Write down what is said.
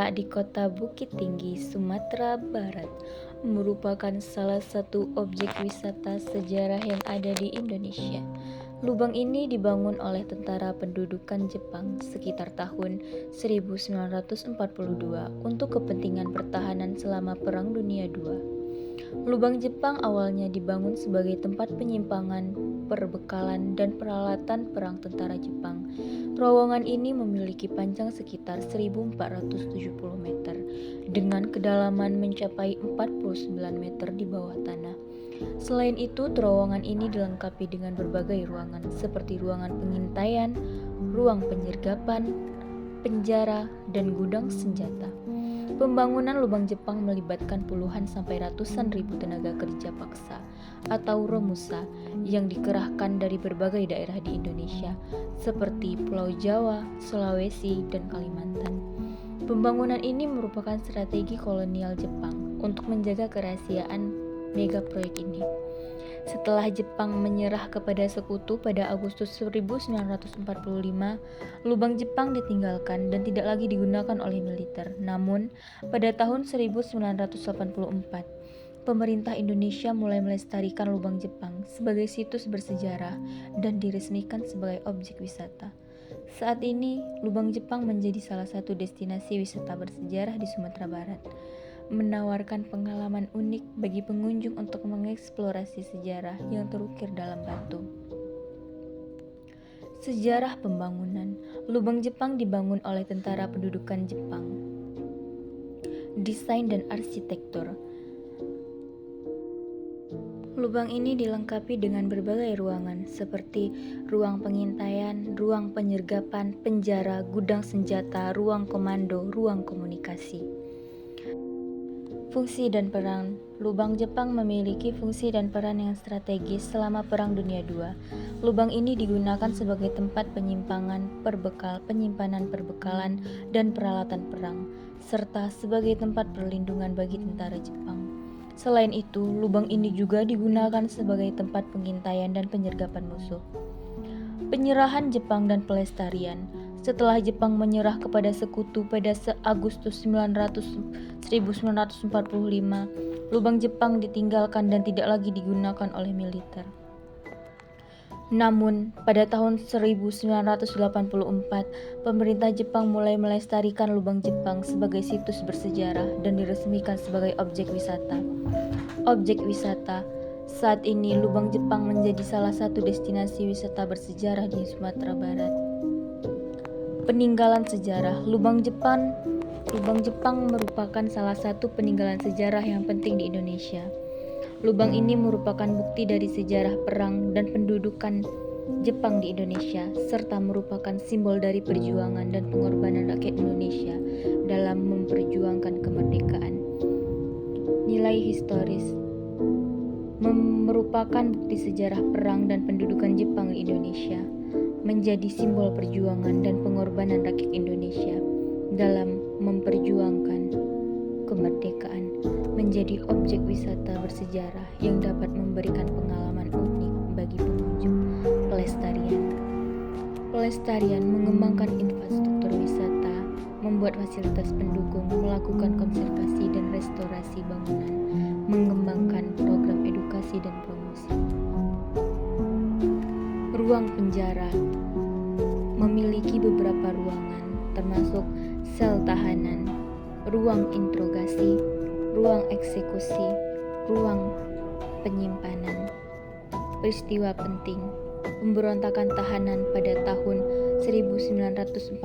terletak di kota Bukit Tinggi, Sumatera Barat, merupakan salah satu objek wisata sejarah yang ada di Indonesia. Lubang ini dibangun oleh tentara pendudukan Jepang sekitar tahun 1942 untuk kepentingan pertahanan selama Perang Dunia II. Lubang Jepang awalnya dibangun sebagai tempat penyimpangan, perbekalan, dan peralatan perang tentara Jepang. Terowongan ini memiliki panjang sekitar 1470 meter dengan kedalaman mencapai 49 meter di bawah tanah. Selain itu, terowongan ini dilengkapi dengan berbagai ruangan seperti ruangan pengintaian, ruang penyergapan, penjara, dan gudang senjata. Pembangunan lubang Jepang melibatkan puluhan sampai ratusan ribu tenaga kerja paksa atau romusa yang dikerahkan dari berbagai daerah di Indonesia seperti Pulau Jawa, Sulawesi, dan Kalimantan. Pembangunan ini merupakan strategi kolonial Jepang untuk menjaga kerahasiaan mega proyek ini. Setelah Jepang menyerah kepada sekutu pada Agustus 1945, lubang Jepang ditinggalkan dan tidak lagi digunakan oleh militer. Namun, pada tahun 1984, pemerintah Indonesia mulai melestarikan lubang Jepang sebagai situs bersejarah dan diresmikan sebagai objek wisata. Saat ini, lubang Jepang menjadi salah satu destinasi wisata bersejarah di Sumatera Barat, menawarkan pengalaman unik bagi pengunjung untuk mengeksplorasi sejarah yang terukir dalam batu. Sejarah pembangunan lubang Jepang dibangun oleh tentara pendudukan Jepang. Desain dan arsitektur lubang ini dilengkapi dengan berbagai ruangan seperti ruang pengintaian, ruang penyergapan, penjara, gudang senjata, ruang komando, ruang komunikasi. Fungsi dan peran lubang Jepang memiliki fungsi dan peran yang strategis selama Perang Dunia II. Lubang ini digunakan sebagai tempat penyimpanan penyimpanan perbekalan dan peralatan perang, serta sebagai tempat perlindungan bagi tentara Jepang. Selain itu, lubang ini juga digunakan sebagai tempat pengintaian dan penyergapan musuh. Penyerahan Jepang dan pelestarian. Setelah Jepang menyerah kepada sekutu pada Agustus 1945, lubang Jepang ditinggalkan dan tidak lagi digunakan oleh militer. Namun, pada tahun 1984, pemerintah Jepang mulai melestarikan lubang Jepang sebagai situs bersejarah dan diresmikan sebagai objek wisata. Objek wisata. Saat ini, lubang Jepang menjadi salah satu destinasi wisata bersejarah di Sumatera Barat. Peninggalan sejarah lubang Jepang merupakan salah satu peninggalan sejarah yang penting di Indonesia. Lubang ini merupakan bukti dari sejarah perang dan pendudukan Jepang di Indonesia, serta merupakan simbol dari perjuangan dan pengorbanan rakyat Indonesia dalam memperjuangkan kemerdekaan. Nilai historis merupakan bukti sejarah perang dan pendudukan Jepang di Indonesia, menjadi simbol perjuangan dan pengorbanan rakyat Indonesia dalam memperjuangkan kemerdekaan, menjadi objek wisata bersejarah yang dapat memberikan pengalaman unik bagi pengunjung. Pelestarian mengembangkan infrastruktur wisata, membuat fasilitas pendukung, melakukan konservasi dan restorasi bangunan, mengembangkan program edukasi dan promosi. Ruang penjara memiliki beberapa ruangan, termasuk sel tahanan, ruang interogasi, ruang eksekusi, ruang penyimpanan. Peristiwa penting, pemberontakan tahanan pada tahun 1945